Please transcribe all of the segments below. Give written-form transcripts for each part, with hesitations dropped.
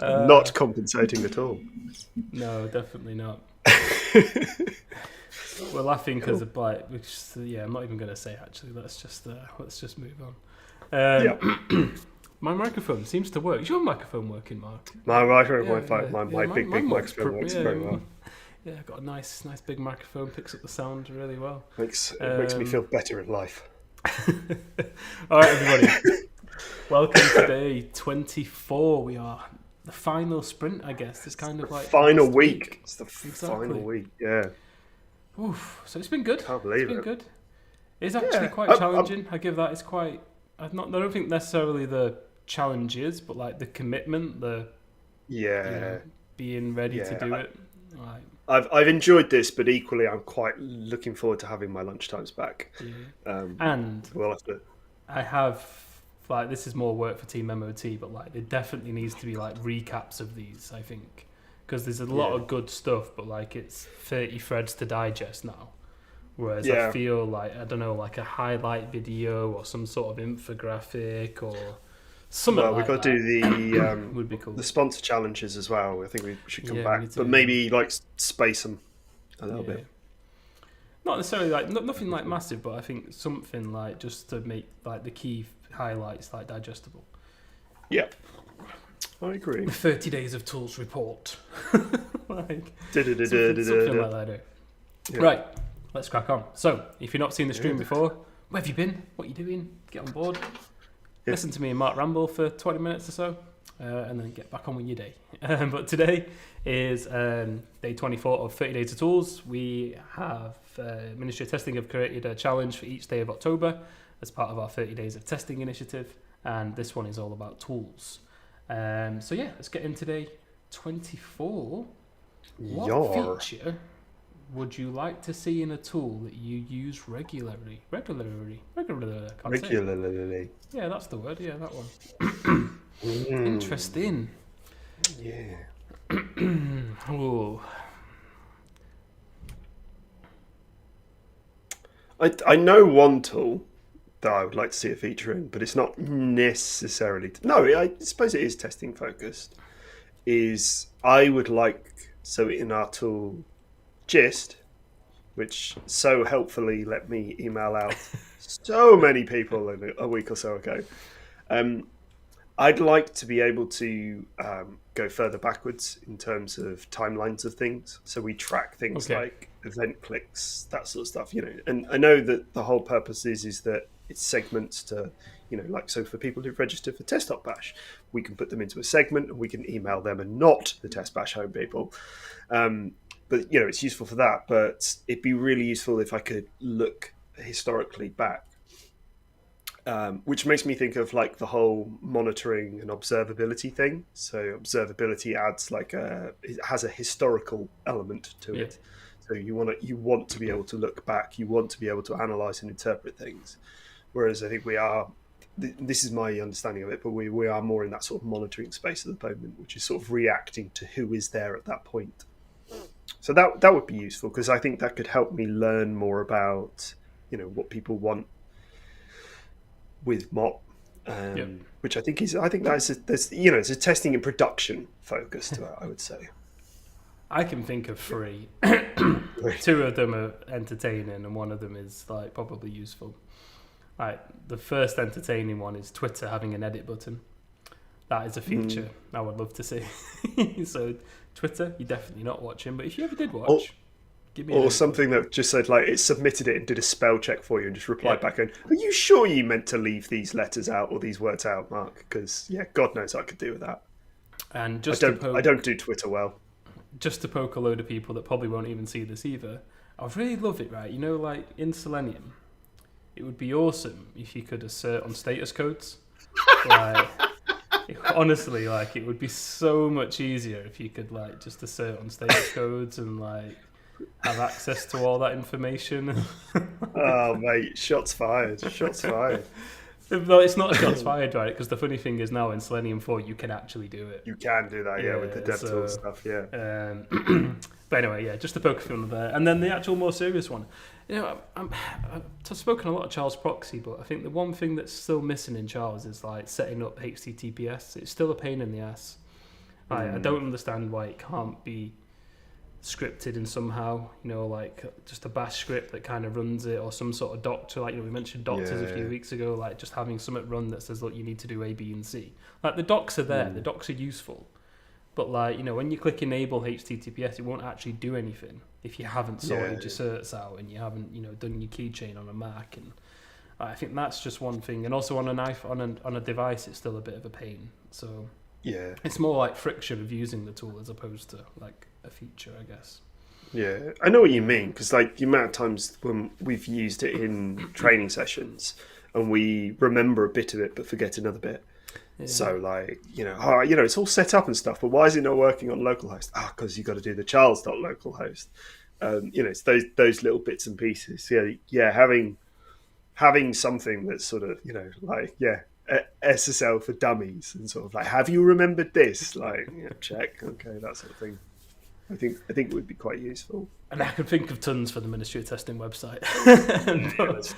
Not compensating at all. No, definitely not. We're laughing because of like, I'm not even going to say actually. Let's just move on. My microphone seems to work. Is your microphone working, Mark? My microphone, my big microphone works very well. Yeah, I've got a nice big microphone. Picks up the sound really well. It makes me feel better in life. All right, everybody. Welcome to day 24. We are the final sprint, I guess. It's kind of like final week. It's the final week. Yeah. Oof. So it's been good. Can't believe it's been good. It's actually quite challenging. I give that. It's quite. I don't think necessarily the challenges, but like the commitment, being ready to do it. Like, I've enjoyed this, but equally, I'm quite looking forward to having my lunchtimes back. Yeah. I have like this is more work for Team MOT, but like there definitely needs to be like recaps of these. I think because there's a lot of good stuff, but like it's 30 threads to digest now. Whereas I feel like, I don't know, like a highlight video or some sort of infographic or something like that. We've got to do the would be cool. The sponsor challenges as well. I think we should come back, but maybe like space them a little bit. Not necessarily like nothing like massive, but I think something like just to make like the key highlights like digestible. Yeah, I agree. 30 days of tools report, like something like that. Yeah. Right. Let's crack on. So, if you've not seen the stream before, where have you been? What are you doing? Get on board. Listen to me and Mark ramble for 20 minutes or so, and then get back on with your day. But today is day 24 of 30 Days of Tools. We have Ministry of Testing have created a challenge for each day of October as part of our 30 Days of Testing initiative, and this one is all about tools. Let's get into day 24. What feature would you like to see in a tool that you use regularly? Regularly. Yeah, that's the word. Yeah, that one. Interesting. Yeah. Oh. I know one tool that I would like to see a feature in, but it's not necessarily. I suppose it is testing focused. I would like in our tool Gist, which so helpfully let me email out so many people a week or so ago. I'd like to be able to go further backwards in terms of timelines of things. So we track things like event clicks, that sort of stuff, And I know that the whole purpose is that it segments to, so for people who've registered for test.bash, we can put them into a segment and we can email them and not the test bash home people. But, it's useful for that. But it'd be really useful if I could look historically back, which makes me think of like the whole monitoring and observability thing. So observability adds it has a historical element to it. So you want to be able to look back. You want to be able to analyze and interpret things. Whereas I think we are, this is my understanding of it, but we are more in that sort of monitoring space at the moment, which is sort of reacting to who is there at that point. So that would be useful because I think that could help me learn more about, what people want with MOP, which I think it's a testing and production focus to it, I would say. I can think of 3. 2 of them are entertaining and one of them is like probably useful. Like the first entertaining one is Twitter having an edit button. That is a feature I would love to see. So Twitter, you're definitely not watching, but if you ever did watch, give me something that just said like it submitted it and did a spell check for you and just replied back and, are you sure you meant to leave these letters out or these words out, Mark? Because God knows I could do with that. And I don't do Twitter well. Just to poke a load of people that probably won't even see this either, I would really love it, right? Like in Selenium, it would be awesome if you could assert on status codes. Honestly, like it would be so much easier if you could like just assert on status codes and like have access to all that information. Oh mate, shots fired. Well, it's not shots fired, right? Because the funny thing is now in Selenium 4, you can actually do it. You can do that, yeah, with the DevTools stuff, yeah. But anyway, yeah, just a poker film there. And then the actual more serious one. I've spoken a lot of Charles Proxy, but I think the one thing that's still missing in Charles is like setting up HTTPS. It's still a pain in the ass. I don't understand why it can't be scripted and somehow, like just a bash script that kind of runs it, or some sort of doctor, like we mentioned doctors a few weeks ago, like just having something run that says, look, you need to do A, B, and C. Like the docs are there, the docs are useful, but like when you click enable HTTPS, it won't actually do anything if you haven't sorted your certs out and you haven't done your keychain on a Mac. And I think that's just one thing. And also on on a device, it's still a bit of a pain. So yeah, it's more like friction of using the tool as opposed to like a feature, I guess. Yeah, I know what you mean, because like the amount of times when we've used it in training sessions and we remember a bit of it but forget another bit. Yeah. So like, it's all set up and stuff, but why is it not working on localhost? Because you've got to do the Charles.localhost. It's those little bits and pieces. Yeah, having something that's sort of, SSL for dummies and sort of like, have you remembered this? Like, check, okay, that sort of thing. I think it would be quite useful. And I can think of tons for the Ministry of Testing website.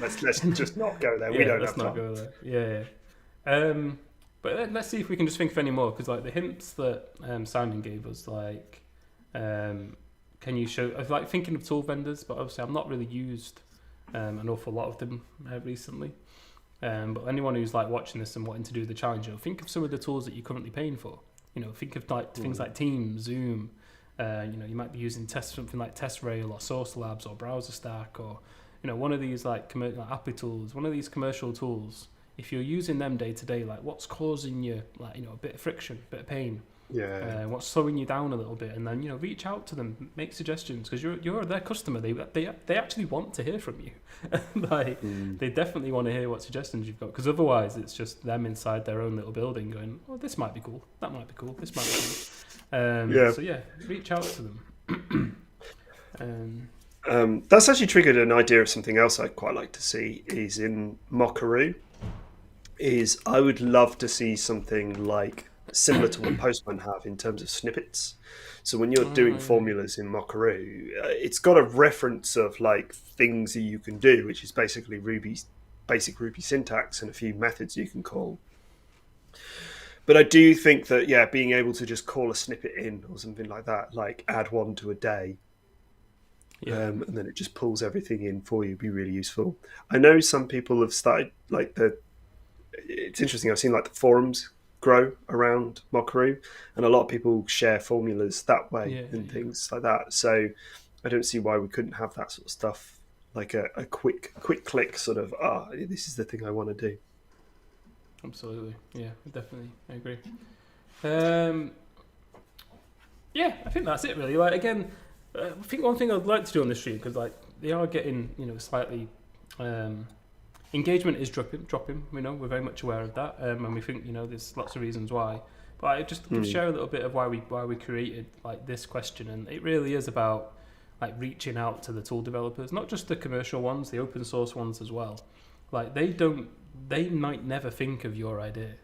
Let's just not go there. We don't have time. Let's not go there. Yeah. But let's see if we can just think of any more, because like the hints that Simon gave us, like, can you show? I was like thinking of tool vendors, but obviously I've not really used an awful lot of them recently. But anyone who's like watching this and wanting to do the challenge, think of some of the tools that you're currently paying for. Think of like things like Teams, Zoom. You might be using something like TestRail or Source Labs or Browser Stack, or one of these like Apply tools, one of these commercial tools. If you're using them day to day, like what's causing you like a bit of friction, a bit of pain, what's slowing you down a little bit, and then reach out to them, make suggestions, because you're their customer. They actually want to hear from you. They definitely want to hear what suggestions you've got, because otherwise it's just them inside their own little building going, oh, this might be cool, that might be cool, this might be cool. So yeah, reach out to them. That's actually triggered an idea of something else I'd quite like to see is in Mockaroo. I would love to see something like similar to what Postman have in terms of snippets. So when you're doing formulas in Mockaroo, it's got a reference of like things that you can do, which is basically basic Ruby syntax and a few methods you can call. But I do think that, being able to just call a snippet in or something like that, like add one to a day, and then it just pulls everything in for you, would be really useful. I know some people have started, it's interesting, I've seen like the forums grow around Mockaroo, and a lot of people share formulas that way and things like that. So I don't see why we couldn't have that sort of stuff, like a quick click sort of, this is the thing I want to do. Absolutely, yeah, definitely, I agree. I think that's it really. Like again, I think one thing I'd like to do on this stream, because like they are getting slightly engagement is dropping. We're very much aware of that, and we think there's lots of reasons why. But I just share a little bit of why we created like this question, and it really is about like reaching out to the tool developers, not just the commercial ones, the open source ones as well. Like they might never think of your idea,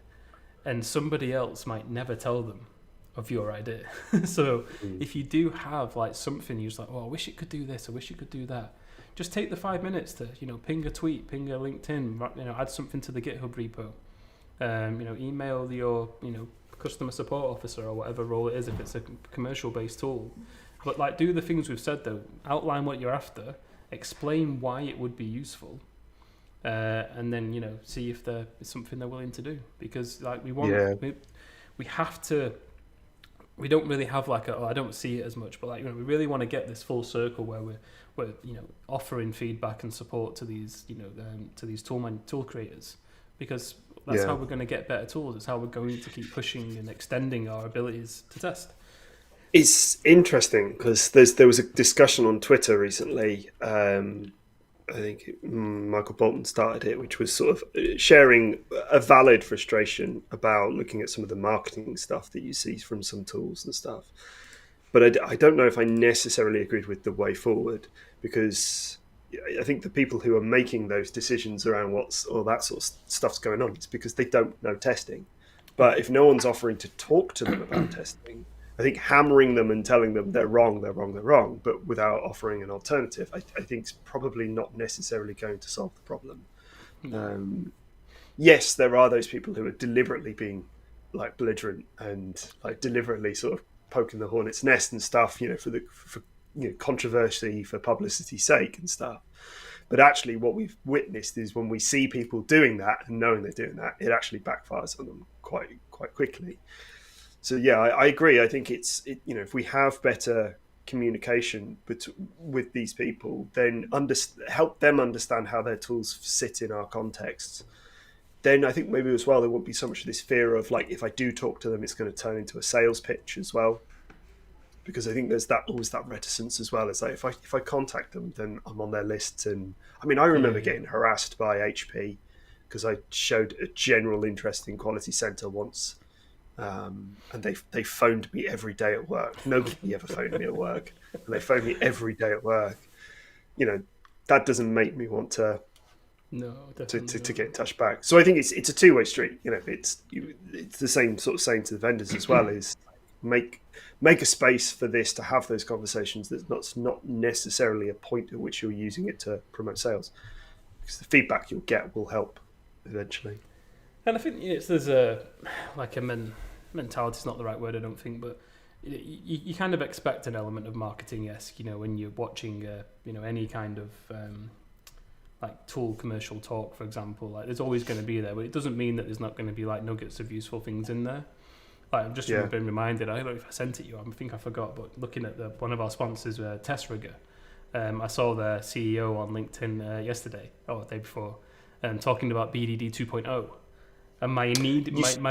and somebody else might never tell them of your idea. So if you do have like something you're just like, I wish it could do this, I wish it could do that, just take the 5 minutes to ping a tweet, ping a LinkedIn, add something to the GitHub repo, email your customer support officer or whatever role it is if it's a commercial based tool. But like do the things we've said though, outline what you're after, explain why it would be useful. And then see if there is something they're willing to do, because like we have to. We don't really have like I don't see it as much, but like we really want to get this full circle where we're offering feedback and support to these to these tool creators, because that's how we're going to get better tools. It's how we're going to keep pushing and extending our abilities to test. It's interesting because there was a discussion on Twitter recently. I think Michael Bolton started it, which was sort of sharing a valid frustration about looking at some of the marketing stuff that you see from some tools and stuff. But I don't know if I necessarily agreed with the way forward, because I think the people who are making those decisions around what's all that sort of stuff's going on, it's because they don't know testing. But if no one's offering to talk to them about testing, I think hammering them and telling them they're wrong, but without offering an alternative, I think is probably not necessarily going to solve the problem. Yes, there are those people who are deliberately being like belligerent and like deliberately sort of poking the hornet's nest and stuff, for controversy, for publicity's sake and stuff. But actually, what we've witnessed is when we see people doing that and knowing they're doing that, it actually backfires on them quite quickly. So yeah, I agree. I think if we have better communication with these people, then help them understand how their tools sit in our contexts. Then I think maybe as well there won't be so much of this fear of like if I do talk to them, it's going to turn into a sales pitch as well. Because I think there's always that reticence as well. It's like if I contact them, then I'm on their list. And I mean, I remember getting harassed by HP because I showed a general interest in Quality Center once, and they phoned me every day at work. Nobody ever phoned me at work, and they phoned me every day at work. That doesn't make me want to get in touch back. So I think it's a two-way street. It's the same sort of saying to the vendors as well is make a space for this to have those conversations. That's not necessarily a point at which you're using it to promote sales, because the feedback you'll get will help eventually. And I think there's mentality is not the right word, I don't think, but you kind of expect an element of marketing-esque, when you're watching any kind of like tool commercial talk, for example. Like there's always going to be there, but it doesn't mean that there's not going to be like nuggets of useful things in there. Like I've just been reminded, I don't know if I sent it to you, I think I forgot, but looking at one of our sponsors, Test Rigger, I saw their CEO on LinkedIn yesterday, or the day before, talking about BDD 2.0. And my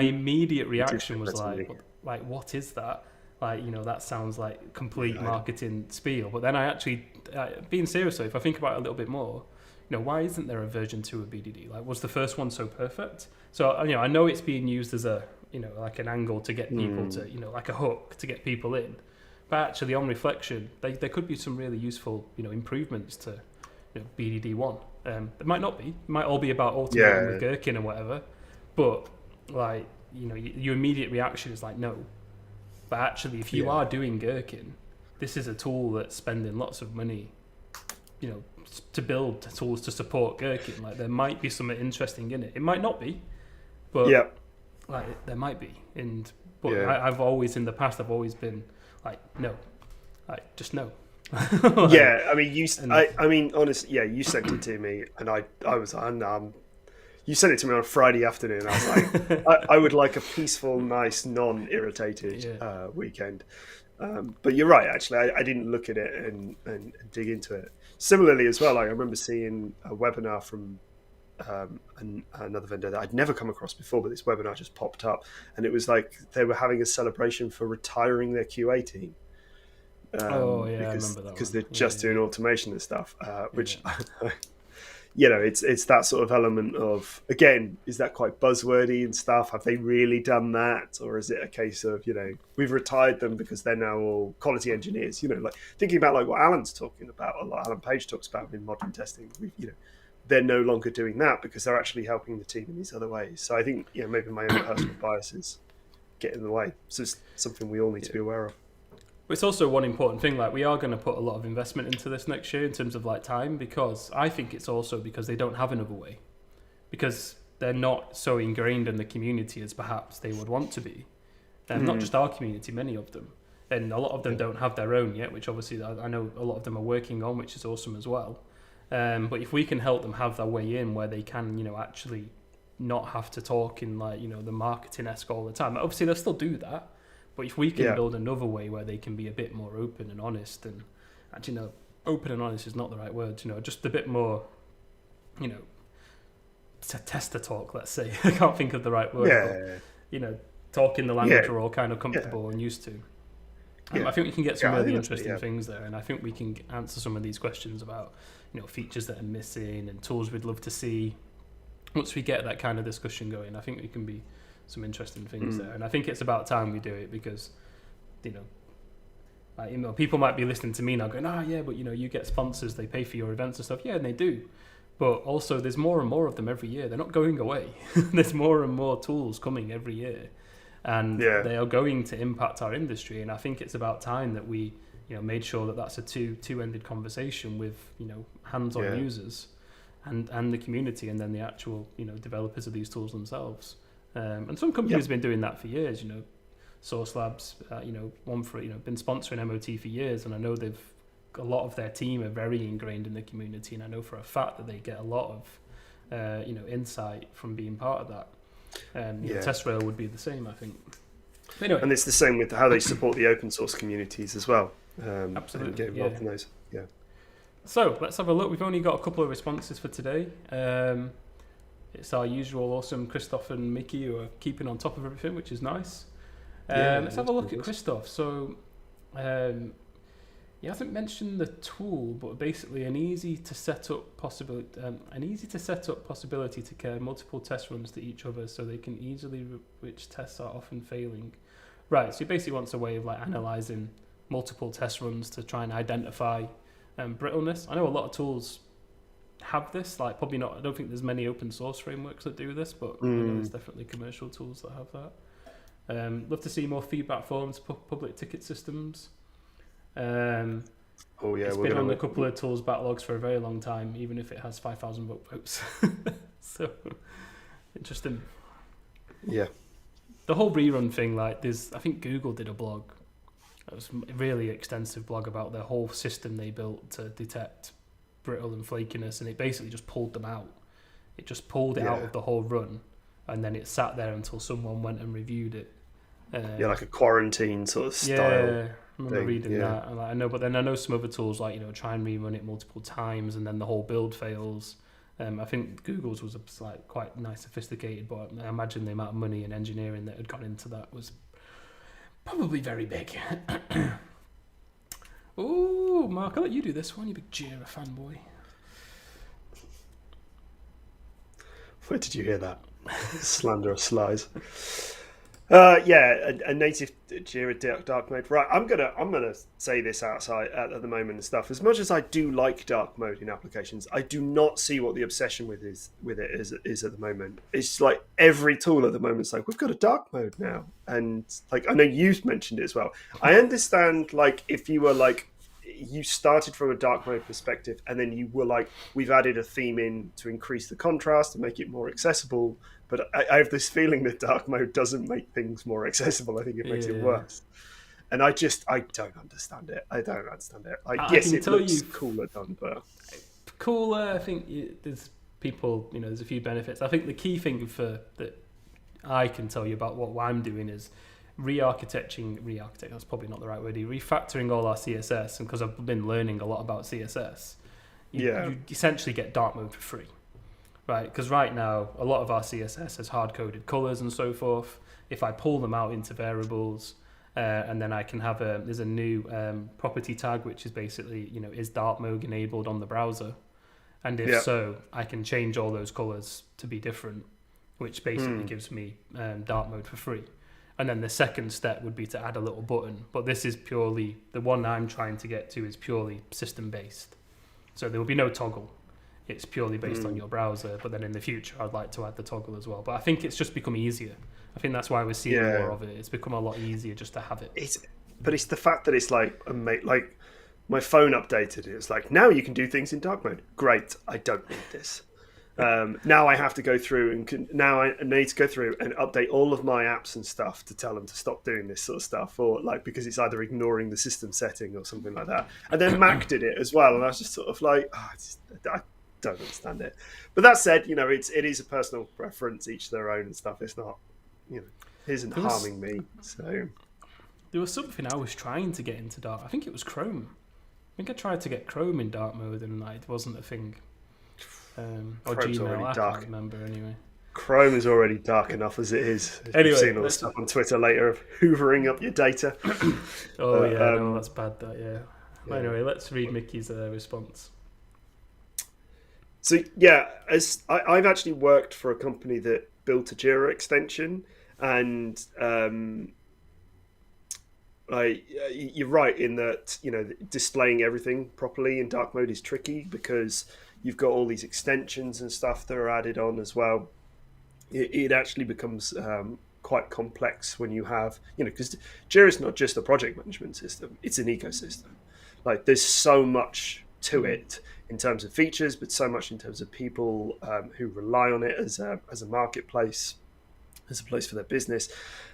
immediate reaction was like, what is that? Like, that sounds like complete marketing spiel. But then I actually, being serious though, if I think about it a little bit more, why isn't there a version 2 of BDD? Like, was the first one so perfect? So, I know it's being used as a, like an angle to get people to, like a hook to get people in. But actually, on reflection, there could be some really useful, improvements to BDD 1. There might not be. It might all be about automating with Gherkin and whatever. But, like, your immediate reaction is like, no. But actually, if you are doing Gherkin, this is a tool that's spending lots of money, to build tools to support Gherkin. Like, there might be something interesting in it. It might not be, but like there might be. I've always in the past I've always been like, no, like just no. Honestly, you sent it to me, and I was you sent it to me on a Friday afternoon. I was like, I would like a peaceful, nice, non-irritated weekend. But you're right, actually. I didn't look at it and dig into it. Similarly as well, I remember seeing a webinar from another vendor that I'd never come across before, but this webinar just popped up, and it was like they were having a celebration for retiring their QA team. I remember that because they're just doing automation and stuff, which it's that sort of element of, again, is that quite buzzwordy and stuff? Have they really done that, or is it a case of we've retired them because they're now all quality engineers? Like thinking about like what Alan's talking about, a lot Alan Page talks about in modern testing. They're no longer doing that because they're actually helping the team in these other ways. So I think maybe my own personal biases get in the way. So it's something we all need to be aware of. It's also one important thing, like we are going to put a lot of investment into this next year in terms of like time, because I think it's also because they don't have another way, because they're not so ingrained in the community as perhaps they would want to be. Not just our community, many of them. And a lot of them don't have their own yet, which obviously I know a lot of them are working on, which is awesome as well. But if we can help them have their way in where they can, actually not have to talk in like, the marketing-esque all the time. Obviously they'll still do that. But if we can build another way where they can be a bit more open and honest, and actually, no, open and honest is not the right word, just a bit more, tester talk, let's say. I can't think of the right word. But, talking the language we're all kind of comfortable and used to. I think we can get some really interesting things there, and I think we can answer some of these questions about, features that are missing and tools we'd love to see. Once we get that kind of discussion going, I think we can be some interesting things there, and I think it's about time we do it, because Like, people might be listening to me now going, yeah, but you get sponsors, they pay for your events and stuff. Yeah, and they do. But also there's more and more of them every year. They're not going away. There's more and more tools coming every year. And they are going to impact our industry. And I think it's about time that we, made sure that that's a two-ended conversation with, hands-on users and the community, and then the actual, developers of these tools themselves. And some companies have been doing that for years, Source Labs, one for, been sponsoring MOT for years, and I know a lot of their team are very ingrained in the community, and I know for a fact that they get a lot of, insight from being part of that. TestRail would be the same, I think. But anyway. And it's the same with how they support the open source communities as well. Absolutely. And get involved in those. Yeah. So let's have a look. We've only got a couple of responses for today. It's our usual awesome Christoph and Mickey who are keeping on top of everything, which is nice. Let's have a look at Christoph. So, he hasn't mentioned the tool, but basically an easy to set up possibility to compare multiple test runs to each other, so they can easily which tests are often failing. Right. So he basically wants a way of analyzing multiple test runs to try and identify brittleness. I know a lot of tools have this, probably not. I don't think there's many open source frameworks that do this, but there's definitely commercial tools that have that. Love to see more feedback forms, public ticket systems. It's been on a couple of tools backlogs for a very long time, even if it has 5,000 votes. So interesting. Yeah. The whole rerun thing, I think Google did a blog. It was a really extensive blog about their whole system they built to detect brittle and flakiness, and it basically just pulled them out. It just pulled it out of the whole run, and then it sat there until someone went and reviewed it. Like a quarantine sort of style. Yeah, I remember reading that. And I know, but then I know some other tools try and rerun it multiple times, and then the whole build fails. I think Google's was quite nice, sophisticated, but I imagine the amount of money and engineering that had gone into that was probably very big. Oh, Mark, I'll let you do this one, you big Jira fanboy. Where did you hear that? Slanderous lies. A native Jira dark mode. Right, I'm gonna say this outside at the moment and stuff. As much as I do like dark mode in applications, I do not see what the obsession with it is at the moment. It's like every tool at the moment is we've got a dark mode now, and I know you've mentioned it as well. I understand if you were you started from a dark mode perspective, and then you were we've added a theme in to increase the contrast and make it more accessible. But I have this feeling that dark mode doesn't make things more accessible. I think it makes it worse. And I don't understand it. I don't understand it. Yes, it looks cooler done, but... Cooler, I think there's people, there's a few benefits. I think the key thing that I can tell you about what I'm doing is re-architecting, that's probably not the right word, refactoring all our CSS. And because I've been learning a lot about CSS, you essentially get dark mode for free. Right, because right now a lot of our CSS has hard-coded colors and so forth. If I pull them out into variables, and then I can have there's a new property tag which is basically is dark mode enabled on the browser, and if so, I can change all those colors to be different, which basically gives me dark mode for free. And then the second step would be to add a little button, but this is purely the one I'm trying to get to is purely system based, so there will be no toggle. It's purely based on your browser, but then in the future I'd like to add the toggle as well. But I think it's just become easier. I think that's why we're seeing more of it. It's become a lot easier just to have it. It's the fact that it's my phone updated it. It's now you can do things in dark mode. Great, I don't need this. Now I have to go through I need to go through and update all of my apps and stuff to tell them to stop doing this sort of stuff, or because it's either ignoring the system setting or something like that. And then Mac did it as well, and I was just sort of I don't understand it. But that said, it is a personal preference, each their own and stuff. It's not, it isn't harming me. So there was something I was trying to get into dark. I think it was Chrome. I think I tried to get Chrome in dark mode, and it wasn't a thing. Or Chrome's Gmail, already I dark. can't remember anyway. Chrome is already dark enough as it is. Anyway, you've seen all the stuff on Twitter later of hoovering up your data. That's bad. Well, anyway, let's read Mickey's response. So as I've actually worked for a company that built a Jira extension, and You're right in that, displaying everything properly in dark mode is tricky because you've got all these extensions and stuff that are added on as well. It actually becomes quite complex when you have, because Jira is not just a project management system, it's an ecosystem. Like there's so much to it in terms of features, but so much in terms of people who rely on it as a marketplace, as a place for their business,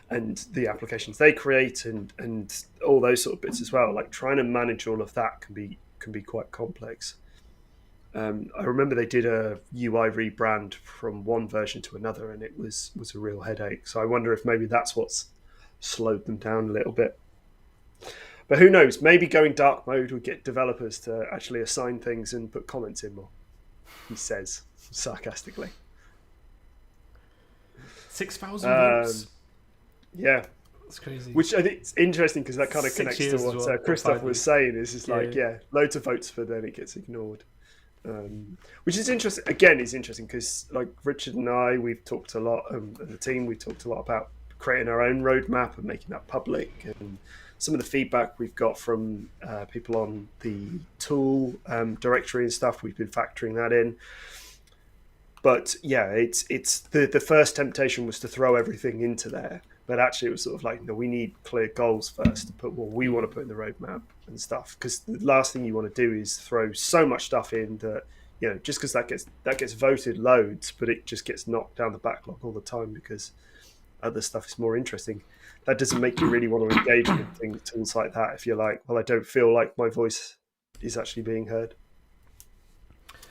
and the applications they create, and all those sort of bits as well. Like trying to manage all of that can be quite complex. I remember they did a UI rebrand from one version to another, and it was a real headache. So I wonder if maybe that's what's slowed them down a little bit. But who knows? Maybe going dark mode would get developers to actually assign things and put comments in more. He says sarcastically. 6,000 votes. Yeah, that's crazy. Which I think is interesting because that kind of connects to what Christoph was saying. Is just loads of votes for then it gets ignored. Which is interesting. Again, is interesting because like Richard and I, we've talked a lot, as a team, we've talked a lot about creating our own roadmap and making that public. And some of the feedback we've got from people on the tool directory and stuff, we've been factoring that in. But yeah, it's the first temptation was to throw everything into there. But actually, it was sort of like, no, we need clear goals first to put what we want to put in the roadmap and stuff. Because the last thing you want to do is throw so much stuff in that, just because that gets voted loads, but it just gets knocked down the backlog all the time because other stuff is more interesting. That doesn't make you really want to engage with tools like that if you're like, well, I don't feel like my voice is actually being heard.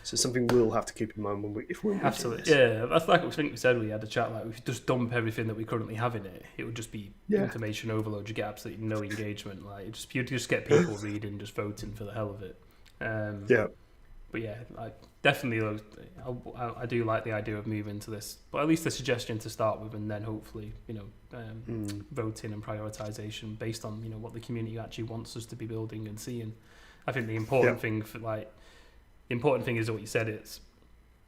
So something we'll have to keep in mind if we're absolutely. Yeah, that's like I think we said we had a chat. Like, if you just dump everything that we currently have in it, it would just be information overload. You get absolutely no engagement. Like you just get people reading, just voting for the hell of it. But yeah, like definitely, I do like the idea of moving to this. But at least a suggestion to start with, and then hopefully, voting and prioritization based on what the community actually wants us to be building and seeing. I think the important thing the important thing is what you said. It's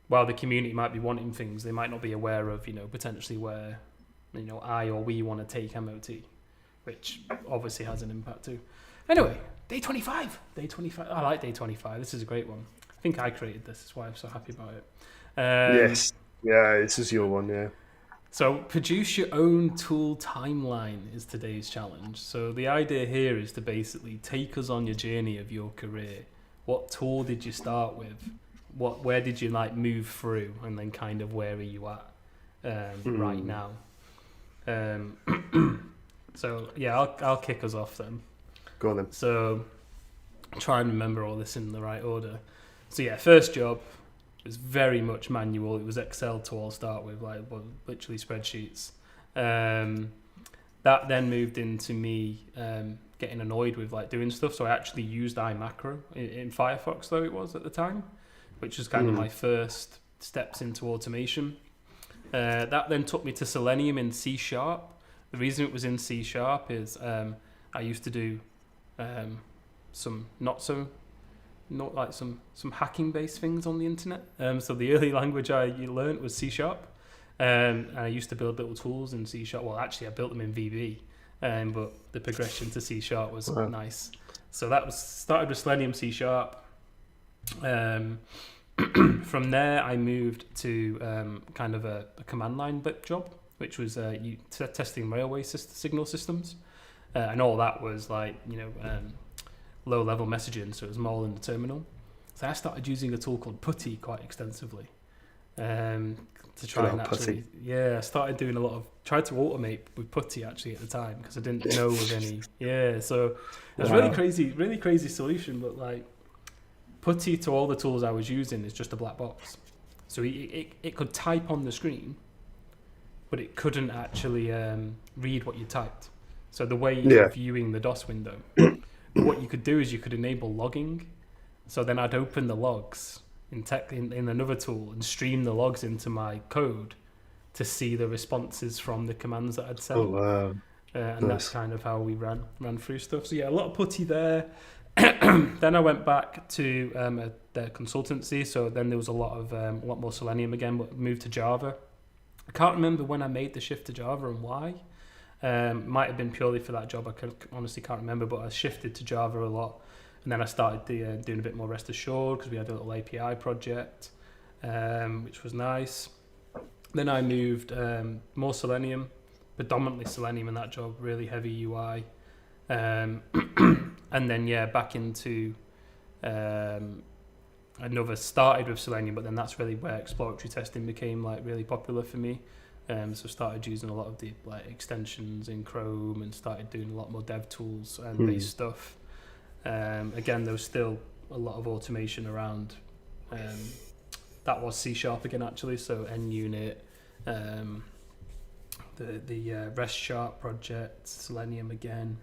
while the community might be wanting things, they might not be aware of, potentially where, I or we want to take MOT, which obviously has an impact too. Anyway, day 25. I like day 25. This is a great one. I think I created this. That's why I'm so happy about it. Yes. Yeah, this is your one, yeah. So produce your own tool timeline is today's challenge. So the idea here is to basically take us on your journey of your career. What tool did you start with? Where did you move through, and then kind of where are you at right now? So yeah, I'll kick us off then. Go on then. So try and remember all this in the right order. So yeah, first job was very much manual. It was Excel to all start with, literally spreadsheets. That then moved into me getting annoyed with doing stuff. So I actually used iMacro in Firefox, though it was at the time, which was kind of my first steps into automation. That then took me to Selenium in C#. The reason it was in C# is I used to do some hacking based things on the internet. So the early language I learned was C#. And I used to build little tools in C#. Well, actually, I built them in VB, but the progression to C# was nice. So that started with Selenium C#. From there, I moved to kind of a command line bit job, which was testing railway signal systems, and all that was low level messaging. So it was more in the terminal. So I started using a tool called Putty quite extensively. To try and actually, I started doing tried to automate with Putty actually at the time because I didn't know of any. So it was really crazy solution. But Putty to all the tools I was using is just a black box. So it could type on the screen, but it couldn't actually read what you typed. So the way you're viewing the DOS window, what you could do is you could enable logging. So then I'd open the logs in another tool and stream the logs into my code to see the responses from the commands that I'd set. And nice. That's kind of how we ran through stuff. So yeah, a lot of Putty there. Then I went back to the consultancy. So then there was a lot more Selenium again, but moved to Java. I can't remember when I made the shift to Java and why. Might have been purely for that job. Honestly can't remember, but I shifted to Java a lot, and then I started doing a bit more Rest Assured because we had a little API project, which was nice. Then I moved more Selenium, predominantly Selenium in that job, really heavy UI, and then back into another, started with Selenium, but then that's really where exploratory testing became like really popular for me. So started using a lot of the like extensions in Chrome and started doing a lot more dev tools and based stuff. Again, there was still a lot of automation around. That was C# again actually, so NUnit, the REST Sharp project, Selenium again.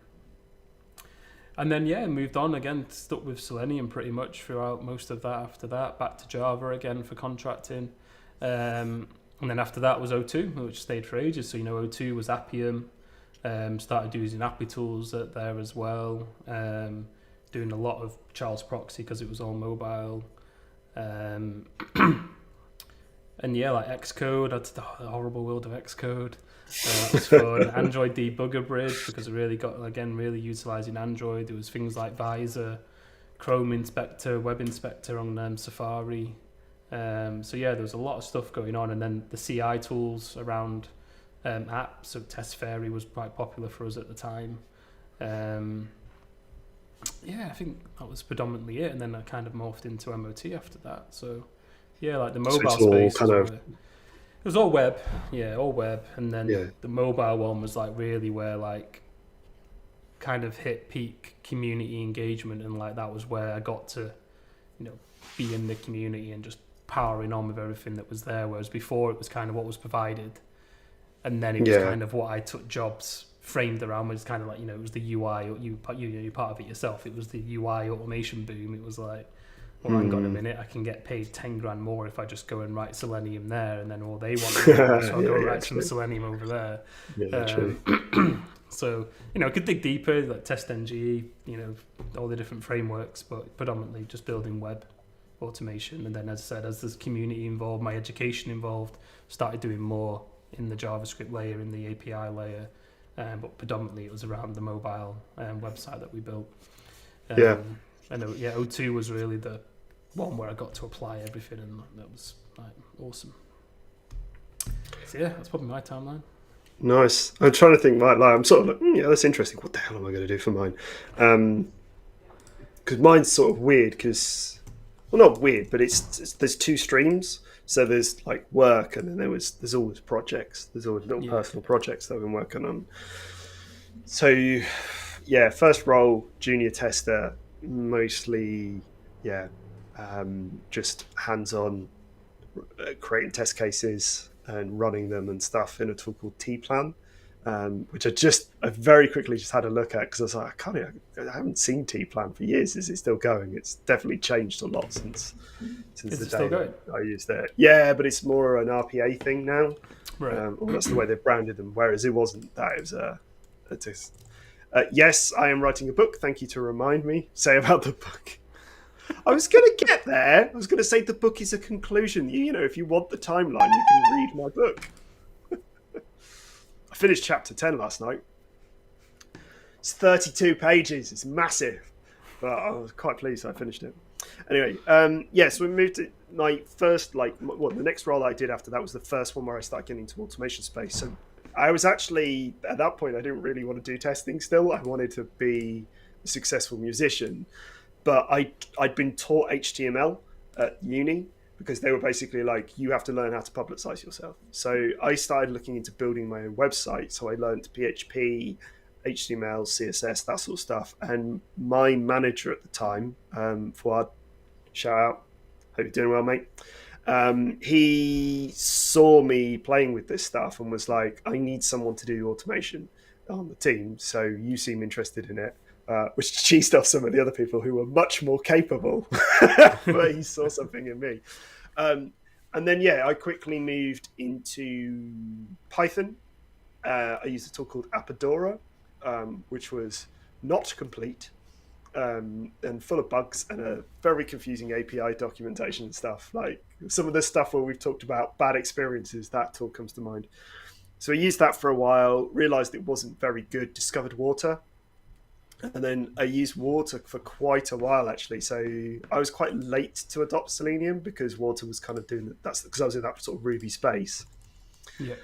And then moved on again, stuck with Selenium pretty much throughout most of that. After that, back to Java again for contracting. And then after that was O2, which stayed for ages. So, O2 was Appium. Started using Appy tools there as well. Doing a lot of Charles Proxy because it was all mobile. And like Xcode, that's the horrible world of Xcode. That was fun. Android Debugger Bridge, because it really got, again, really utilising Android. There was things like Visor, Chrome Inspector, Web Inspector on Safari. There was a lot of stuff going on, and then the CI tools around apps. So Test Fairy was quite popular for us at the time. I think that was predominantly it, and then I kind of morphed into MOT after that. So like the mobile space it was all web, all web, and then the mobile one was like really where like kind of hit peak community engagement, and like that was where I got to be in the community and just powering on with everything that was there, whereas before it was kind of what was provided, and then it was kind of what I took jobs framed around, was kind of like it was the UI, or you're part of it yourself. It was the UI automation boom. It was like, well, hang on a minute, I can get paid 10 grand more if I just go and write Selenium there, and then all they want to do, so I'll go write some Selenium over there. True. So could dig deeper, like TestNG, all the different frameworks, but predominantly just building web automation. And then, as I said, as there's community involved, my education involved, started doing more in the JavaScript layer, in the API layer, but predominantly it was around the mobile website that we built. And O2 was really the one where I got to apply everything, and that was like awesome. So that's probably my timeline. Nice. I'm trying to think. I'm sort of like, that's interesting. What the hell am I going to do for mine? Because mine's sort of weird. Because, well, not weird, but it's there's two streams. So there's like work, and then there's always projects. There's always little personal projects that I've been working on. So, first role, junior tester, mostly, just hands-on, creating test cases and running them and stuff in a tool called T-Plan, which I very quickly just had a look at, because I was like, I haven't seen T-Plan for years. Is it still going? It's definitely changed a lot since the day I used it. Yeah, but it's more an RPA thing now. Right. Or that's the way they've branded them, whereas it wasn't that. It was yes, I am writing a book. Thank you to remind me. Say about the book. I was going to get there. I was going to say the book is a conclusion. If you want the timeline, you can read my book. I finished chapter 10 last night. It's 32 pages. It's massive. But I was quite pleased I finished it. Anyway, so we moved to my first, the next role I did after that was the first one where I started getting into automation space. So I was actually, at that point, I didn't really want to do testing still. I wanted to be a successful musician. But I'd been taught HTML at uni, because they were basically like, you have to learn how to publicize yourself. So I started looking into building my own website. So I learned PHP, HTML, CSS, that sort of stuff. And my manager at the time, Fuad, shout out, hope you're doing well, mate. He saw me playing with this stuff and was like, I need someone to do automation on the team. So you seem interested in it. Which cheesed off some of the other people who were much more capable, but he saw something in me. And then, I quickly moved into Python. I used a tool called Apodora, which was not complete and full of bugs and a very confusing API documentation and stuff. Like some of the stuff where we've talked about bad experiences, that tool comes to mind. So I used that for a while, realised it wasn't very good, discovered Water. And then I used Water for quite a while, actually. So I was quite late to adopt Selenium because Water was kind of doing that's because I was in that sort of Ruby space. Yeah.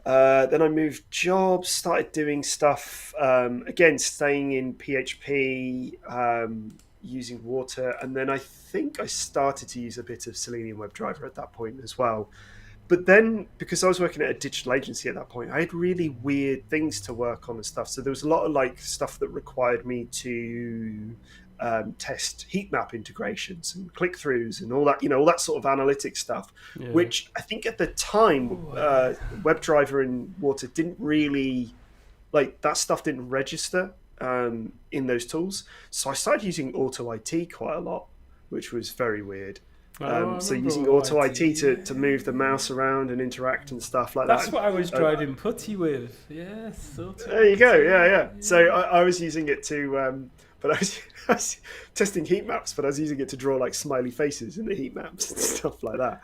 Then I moved jobs, started doing stuff, again, staying in PHP, using Water. And then I think I started to use a bit of Selenium WebDriver at that point as well. But then, because I was working at a digital agency at that point, I had really weird things to work on and stuff. So there was a lot of like stuff that required me to test heat map integrations and click-throughs and all that, all that sort of analytics stuff, which I think at the time, WebDriver and Water didn't really, like that stuff didn't register in those tools. So I started using Auto IT quite a lot, which was very weird. So using Auto IT to move the mouse around and interact and stuff like that. That's what I was driving putty with. Yes. There you go. Yeah. So I was using it to, but I was testing heat maps, but I was using it to draw like smiley faces in the heat maps and stuff like that.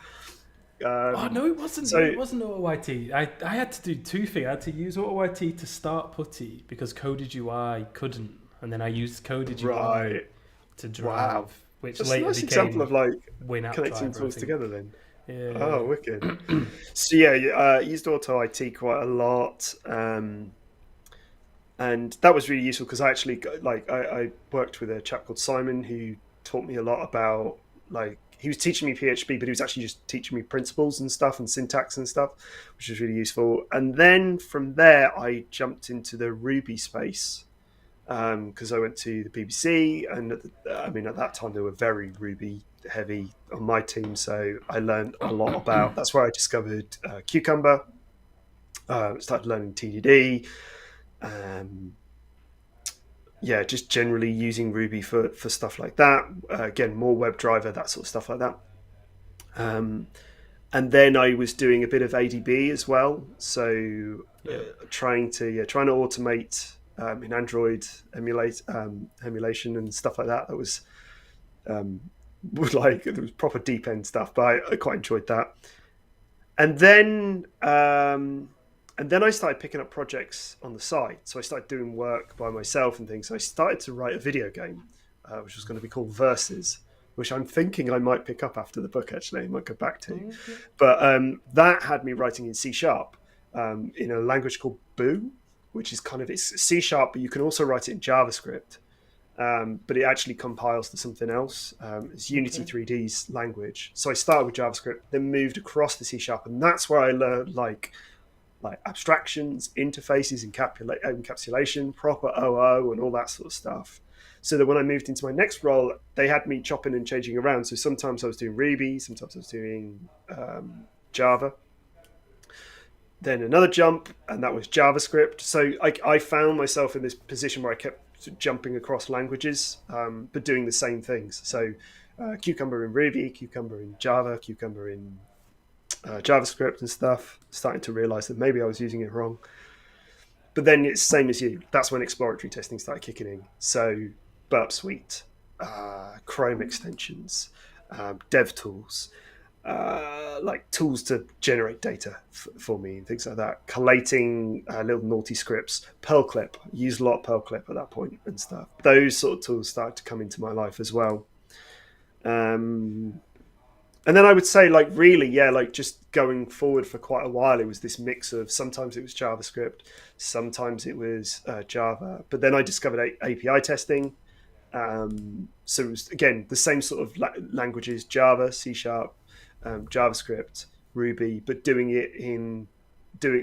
No, it wasn't. It wasn't Auto IT. I had to do two things. I had to use Auto IT to start putty because Coded UI couldn't, and then I used Coded UI to drive. Wow. Which that's later a nice became example of like Win-App connecting driver, tools together then. Yeah. Oh, wicked. So I used Auto IT quite a lot, and that was really useful because I actually I worked with a chap called Simon who taught me a lot about he was teaching me PHP, but he was actually just teaching me principles and stuff and syntax and stuff, which was really useful. And then from there, I jumped into the Ruby space. Because I went to the BBC, and at that time they were very Ruby heavy on my team, so I learned a lot about. That's where I discovered Cucumber. Started learning TDD. Just generally using Ruby for stuff like that. Again, more WebDriver, that sort of stuff like that. And then I was doing a bit of ADB as well, so trying to automate. In Android emulation and stuff like that. That was it was proper deep end stuff, but I quite enjoyed that. And then I started picking up projects on the side. So I started doing work by myself and things. So I started to write a video game, which was going to be called Versus, which I'm thinking I might pick up after the book. Actually, I might go back to. Okay. But that had me writing in C# in a language called Boo, which is it's C#, but you can also write it in JavaScript. But it actually compiles to something else. It's Unity 3D's language. So I started with JavaScript, then moved across to C#, and that's where I learned like abstractions, interfaces, encapsulation, proper OO, and all that sort of stuff. So that when I moved into my next role, they had me chopping and changing around. So sometimes I was doing Ruby, sometimes I was doing Java. Then another jump, and that was JavaScript. So I found myself in this position where I kept jumping across languages, but doing the same things. So Cucumber in Ruby, Cucumber in Java, Cucumber in JavaScript and stuff, starting to realize that maybe I was using it wrong. But then it's the same as you. That's when exploratory testing started kicking in. So Burp Suite, Chrome extensions, dev tools, tools to generate data for me and things like that. Collating little naughty scripts, Perl Clip. Used a lot of Perl Clip at that point and stuff. Those sort of tools started to come into my life as well. And then I would say just going forward for quite a while, it was this mix of sometimes it was JavaScript, sometimes it was Java. But then I discovered API testing. So it was, again, the same sort of languages, Java, C#, JavaScript, Ruby, but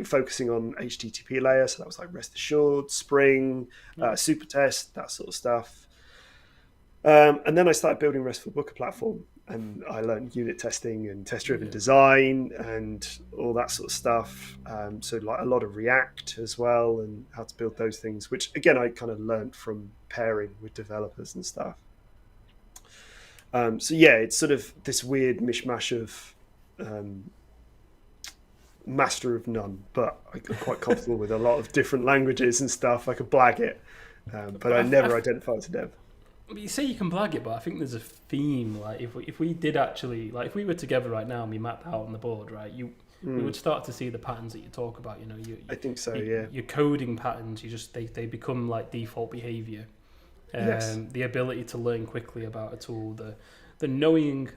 focusing on HTTP layer. So that was like Rest Assured, Spring, Supertest, that sort of stuff. And then I started building RESTful Booker platform, and I learned unit testing and test-driven design and all that sort of stuff. So like a lot of React as well, and how to build those things, which again I kind of learned from pairing with developers and stuff. It's sort of this weird mishmash of master of none, but I'm quite comfortable with a lot of different languages and stuff. I could blag it, but I never identify as a dev. You say you can blag it, but I think there's a theme. Like if we did actually, like if we were together right now and we mapped out on the board, right? we would start to see the patterns that you talk about. I think so. Yeah. Your coding patterns, they become like default behavior. The ability to learn quickly about a tool, the knowing.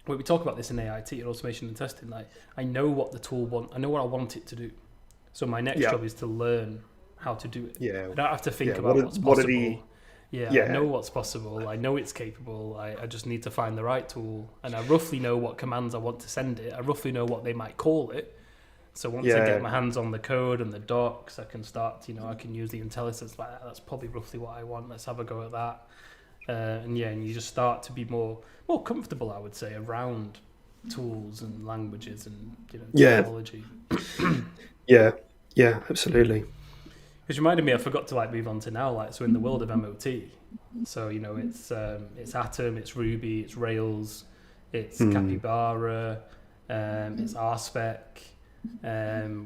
When we talk about this in AIT, in automation and testing, like I know what the tool I know what I want it to do. So my next job is to learn how to do it. Yeah. I don't have to think about what's possible. I know what's possible. I know it's capable. I just need to find the right tool, and I roughly know what commands I want to send it. I roughly know what they might call it. So once I get my hands on the code and the docs, I can start. I can use the intelligence. Like that's probably roughly what I want. Let's have a go at that. And you just start to be more comfortable, I would say, around tools and languages and technology. Yeah, absolutely. Which reminded me, I forgot to move on to now. So in the world of MOT, so it's Atom, it's Ruby, it's Rails, it's Capybara, it's RSpec.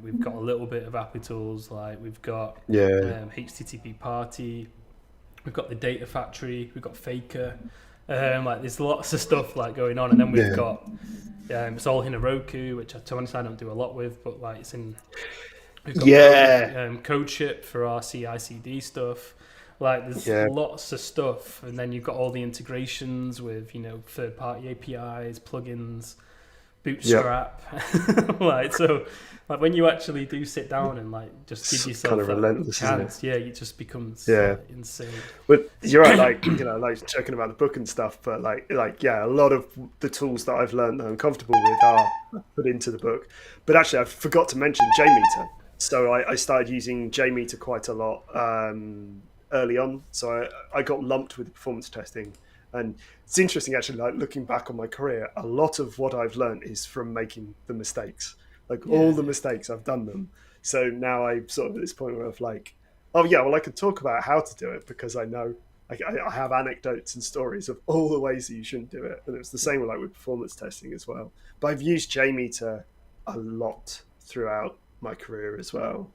We've got a little bit of API tools, like we've got HTTP Party. We've got the Data Factory, we've got Faker, there's lots of stuff going on, and then we've got it's all Heroku, which to be honest I don't do a lot with, but it's in. We've got CodeShip for our CI/CD stuff. There's lots of stuff, and then you've got all the integrations with third-party APIs, plugins, Bootstrap. So when you actually do sit down and just give yourself kind of relentless, chance, it just becomes insane. But you're right, joking about the book and stuff, but a lot of the tools that I've learned that I'm comfortable with are put into the book. But actually, I forgot to mention Jmeter. So I started using Jmeter quite a lot early on. So I got lumped with performance testing. And it's interesting, actually, looking back on my career, a lot of what I've learned is from making the mistakes. All the mistakes, I've done them. So now I'm sort of at this point where I'm I can talk about how to do it because I know I have anecdotes and stories of all the ways that you shouldn't do it. And it's the same with performance testing as well. But I've used Jmeter a lot throughout my career as well.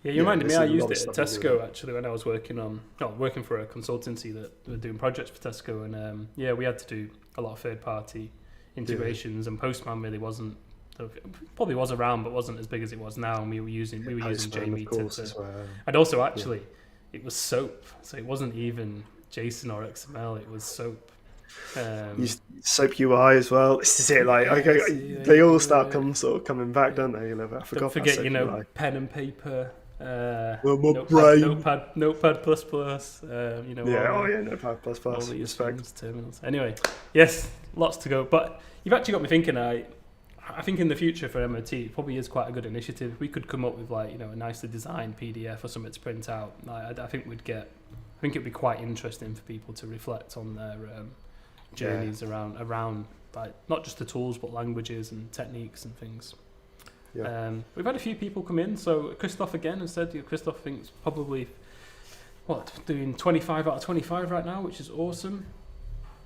You reminded me, I used it at Tesco actually when I was working for a consultancy that were doing projects for Tesco, and we had to do a lot of third-party integrations, and Postman really wasn't, probably was around, but wasn't as big as it was now, and we were using Jmeter. And also actually, it was SOAP, so it wasn't even JSON or XML, it was SOAP. SOAP UI as well. This is it. They all start coming back, don't they? I forgot. Don't forget, pen and paper. Notepad. Notepad plus. Notepad plus. All these things, terminals. Anyway, yes, lots to go. But you've actually got me thinking. I think in the future for MOT, it probably is quite a good initiative. We could come up with a nicely designed PDF or something to print out. I think it'd be quite interesting for people to reflect on their journeys around not just the tools but languages and techniques and things. We've had a few people come in. So Christoph again has said Christoph thinks probably doing 25 out of 25 right now, which is awesome.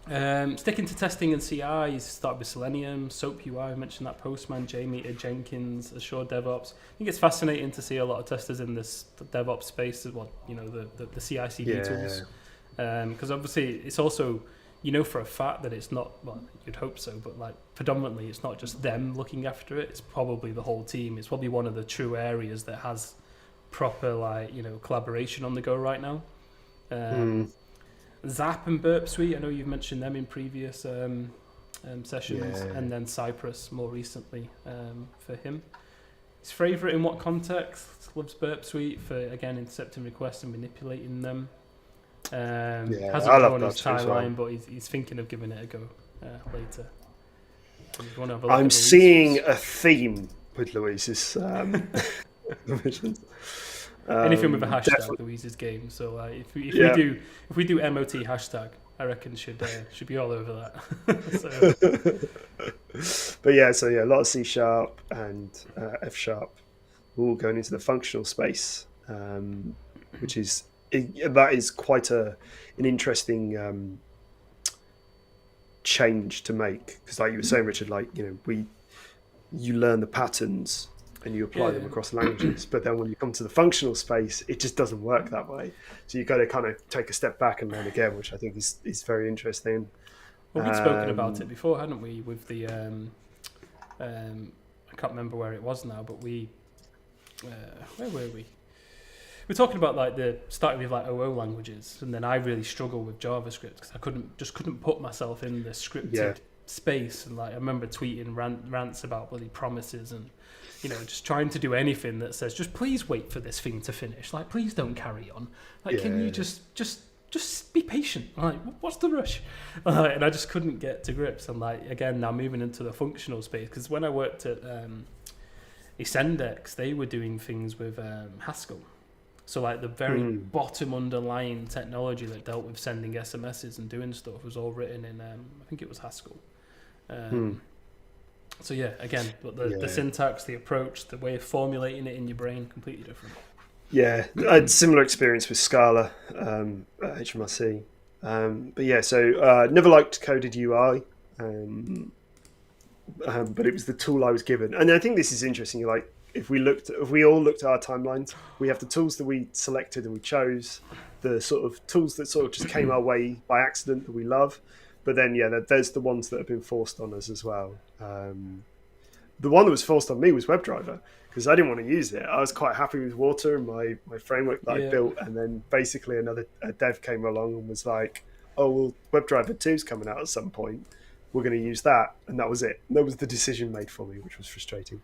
Sticking to testing and CI, he's started with Selenium, SOAP UI, I mentioned that, Postman, Jmeter, Jenkins, Azure DevOps. I think it's fascinating to see a lot of testers in this DevOps space, the CI/CD tools, because obviously it's also for a fact that it's not, you'd hope so, but predominantly it's not just them looking after it, it's probably the whole team. It's probably one of the true areas that has proper collaboration on the go right now. Zap and Burp Suite, I know you've mentioned them in previous sessions, and then Cypress more recently for him. His favourite in what context? Loves Burp Suite for, again, intercepting requests and manipulating them. Hasn't gone on his timeline, but he's thinking of giving it a go later. I'm seeing a theme with Louise's permissions. Anything with a hashtag, definitely. Louise's game. So if we do MOT hashtag, I reckon should be all over that. But a lot of C# and F# all going into the functional space, which is quite an interesting change to make, because like you were saying, Richard, you learn the patterns and you apply them across languages, but then when you come to the functional space, it just doesn't work that way. So you've got to kind of take a step back and learn again, which I think is very interesting. Well, we'd spoken about it before, hadn't we, with the I can't remember where it was now, but where were we? We're talking about like starting with like OO languages, and then I really struggle with JavaScript because I couldn't put myself in the scripted space. And like I remember tweeting rants about bloody promises and just trying to do anything that says just please wait for this thing to finish. Like please don't carry on. Like can you just be patient? Like what's the rush? And I just couldn't get to grips. And like again now moving into the functional space, because when I worked at Ascendex, they were doing things with Haskell. So like the very bottom underlying technology that dealt with sending SMSs and doing stuff was all written in, I think it was Haskell. So yeah, again, but the syntax, the approach, the way of formulating it in your brain, completely different. Yeah, I had similar experience with Scala at HMRC. But yeah, so never liked coded UI, but it was the tool I was given. And I think this is interesting, like, if we all looked at our timelines, we have the tools that we selected and we chose, the sort of tools that sort of just came our way by accident that we love. But then, there's the ones that have been forced on us as well. The one that was forced on me was WebDriver, because I didn't want to use it. I was quite happy with Water and my framework that I built. And then basically a dev came along and was like, oh, well, WebDriver 2's coming out at some point. We're going to use that. And that was it. And that was the decision made for me, which was frustrating.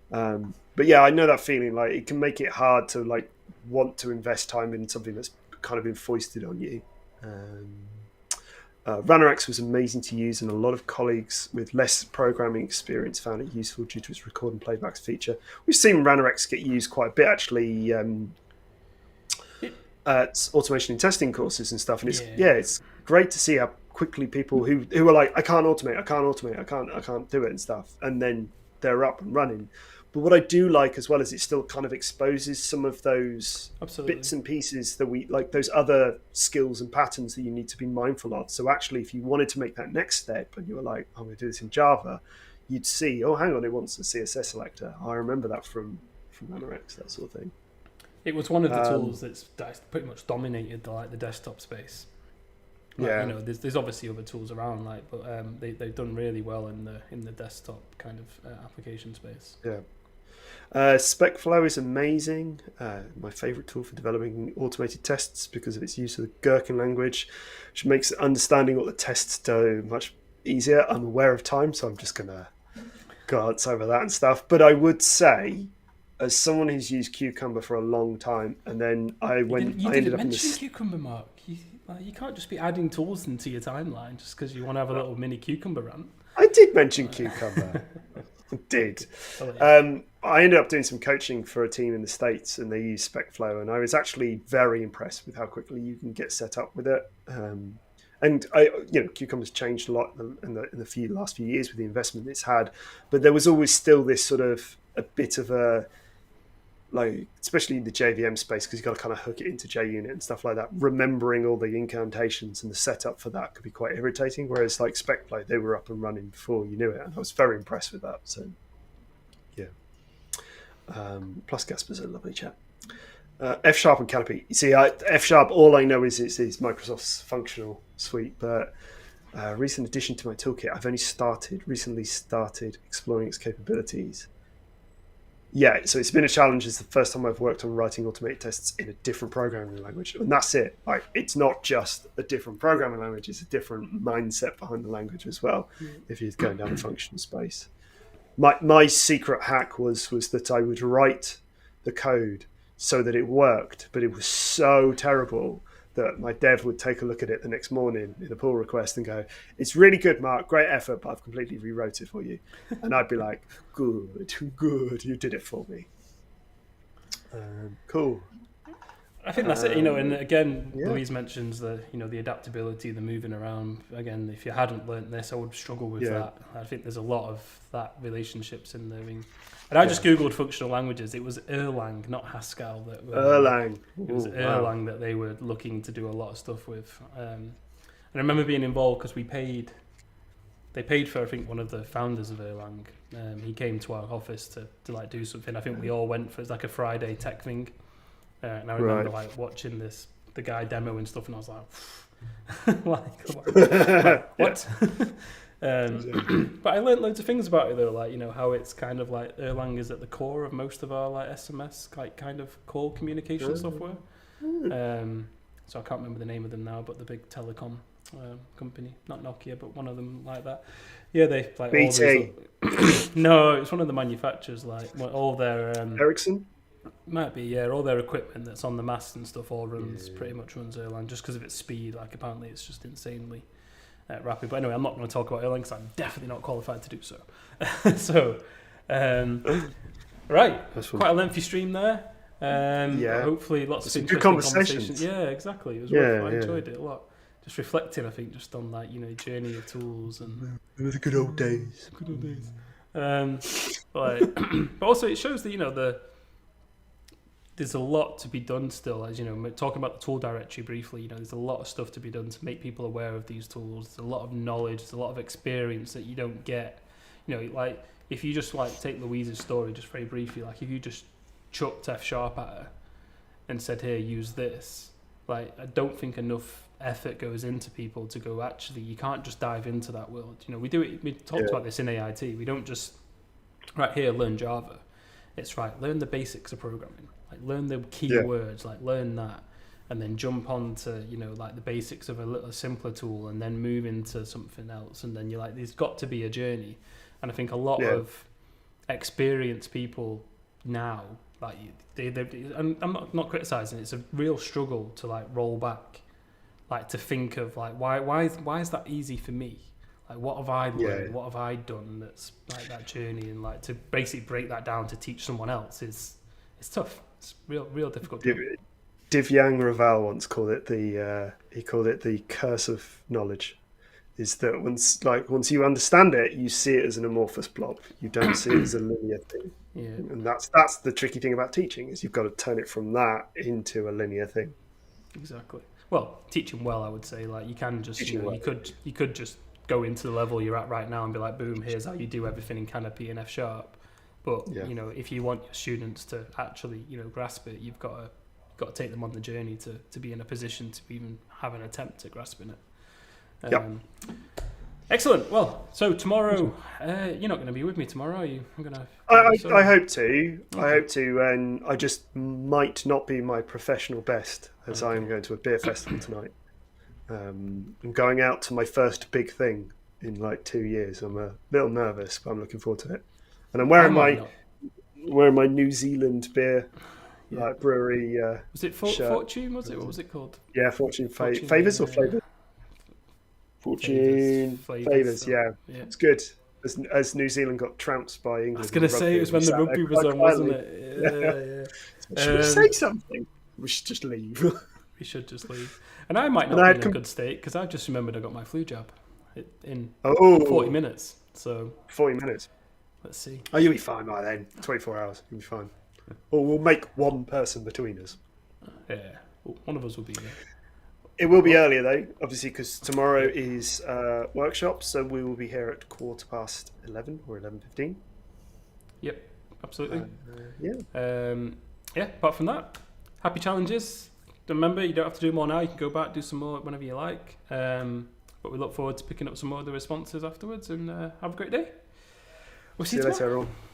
But yeah, I know that feeling. Like it can make it hard to like want to invest time in something that's kind of been foisted on you. Ranorex was amazing to use, and a lot of colleagues with less programming experience found it useful due to its record and playbacks feature. We've seen Ranorex get used quite a bit actually at automation and testing courses and stuff. And it's great to see how quickly people who are like, I can't automate, I can't do it and stuff, and then they're up and running. But what I do like as well is it still kind of exposes some of those bits and pieces that we like, those other skills and patterns that you need to be mindful of. So actually, if you wanted to make that next step and you were like, I'm going to do this in Java, you'd see, oh, hang on, it wants a CSS selector. I remember that from Ranorex, that sort of thing. It was one of the tools that's pretty much dominated the desktop space. Like, there's obviously other tools around, like, but they've done really well in the desktop kind of application space. Yeah. SpecFlow is amazing. My favorite tool for developing automated tests because of its use of the Gherkin language, which makes understanding what the tests do much easier. I'm aware of time, so I'm just gonna glance over that and stuff. But I would say, as someone who's used Cucumber for a long time, and then I ended up in this Cucumber, Mark. You can't just be adding tools into your timeline just because you want to have a little mini Cucumber rant. I did mention Cucumber. I did. I ended up doing some coaching for a team in the States, and they use SpecFlow, and I was actually very impressed with how quickly you can get set up with it. And Cucumber's changed a lot in the last few years with the investment it's had, but there was always still this sort of a bit of a, like, especially in the JVM space, because you've got to kind of hook it into JUnit and stuff like that. Remembering all the incantations and the setup for that could be quite irritating. Whereas like SpecFlow, they were up and running before you knew it, and I was very impressed with that. So, yeah. Plus Gasper's a lovely chap. F# and Canopy. You see, F#, all I know is Microsoft's functional suite, but recent addition to my toolkit, I've only recently started exploring its capabilities. Yeah, so it's been a challenge. It's the first time I've worked on writing automated tests in a different programming language. And that's it. Like, it's not just a different programming language, it's a different mindset behind the language as well, if you're going down the functional space. My secret hack was that I would write the code so that it worked, but it was so terrible that my dev would take a look at it the next morning in a pull request and go, it's really good, Mark, great effort, but I've completely rewrote it for you. And I'd be like, good, you did it for me. Cool. I think that's it, and again, Louise mentions the adaptability, the moving around. Again, if you hadn't learnt this, I would struggle with that. I think there's a lot of that relationships in there. And I just Googled functional languages. It was Erlang, not Haskell. Erlang. It was Erlang that they were looking to do a lot of stuff with. And I remember being involved because they paid for, I think, one of the founders of Erlang. He came to our office to like do something. I think we all went for, it's like a Friday tech thing. And I remember like watching the guy demo and stuff, and I was like, what? But I learned loads of things about it though, like how it's kind of like Erlang is at the core of most of our like SMS like kind of call communication software. So I can't remember the name of them now, but the big telecom company, not Nokia, but one of them like that. Yeah, they like BT. No, it's one of the manufacturers. Like all their Ericsson. Might be, yeah. All their equipment that's on the mast and stuff all pretty much runs Erlang just because of its speed. Like apparently it's just insanely rapid. But anyway, I'm not going to talk about Erlang because I'm definitely not qualified to do so. So, right, quite a lengthy stream there. Hopefully lots of interesting conversations. Yeah, exactly. It was I enjoyed it a lot. Just reflecting, I think, just on like journey of tools and the good old days. Good old days. But also it shows that there's a lot to be done still. As talking about the tool directory briefly, there's a lot of stuff to be done to make people aware of these tools. There's a lot of knowledge, there's a lot of experience that you don't get. Like if you just like take Louise's story just very briefly, like if you just chucked F# at her and said, "Here, use this," like I don't think enough effort goes into people to go, actually you can't just dive into that world. We do it, we talked about this in AIT. We don't just right here learn Java. It's right, learn the basics of programming, like learn the keywords, like learn that, and then jump on to like the basics of a little simpler tool, and then move into something else. And then you're like, there's got to be a journey. And I think a lot of experienced people now, like and I'm not criticizing, it's a real struggle to like roll back, like to think of like why is that easy for me? Like what have I learned? What have I done that's like that journey? And like to basically break that down to teach someone else is tough. It's real difficult. Divyang Raval once called it the curse of knowledge. Is that once you understand it, you see it as an amorphous blob. You don't see it as a linear thing. Yeah. And that's the tricky thing about teaching, is you've got to turn it from that into a linear thing. Exactly. Well, teaching well, I would say, like you can just you could just go into the level you're at right now and be like, boom, here's how you do everything in Canopy and F#. But if you want your students to actually grasp it, you've got to take them on the journey to be in a position to even have an attempt at grasping it. Excellent. Well, so tomorrow, you're not going to be with me tomorrow, are you? I hope to. Okay. I hope to, and I just might not be my professional best, as I am going to a beer festival tonight. I'm going out to my first big thing in like 2 years. I'm a little nervous, but I'm looking forward to it. And I'm wearing my New Zealand beer brewery. Was it Fortune? Was it? What was it called? Yeah, Fortune Favours or Flavours. Fortune Favours, yeah. It's good. As New Zealand got trounced by England. I was going to say it was when the rugby was on, wasn't it? Yeah. Should we say something? We should just leave. We should just leave. And I might not be in a good state because I just remembered I got my flu jab in 40 minutes. So 40 minutes. Let's see. Oh, you'll be fine by then. 24 hours, you'll be fine. Or we'll make one person between us. Yeah, one of us will be there. It will be earlier though, obviously, because tomorrow is workshop, so we will be here at 11:15 or 11:15. Yep, absolutely. Apart from that, happy challenges. Remember, you don't have to do more now. You can go back, do some more whenever you like. But we look forward to picking up some more of the responses afterwards, and have a great day. We'll see you later, everyone.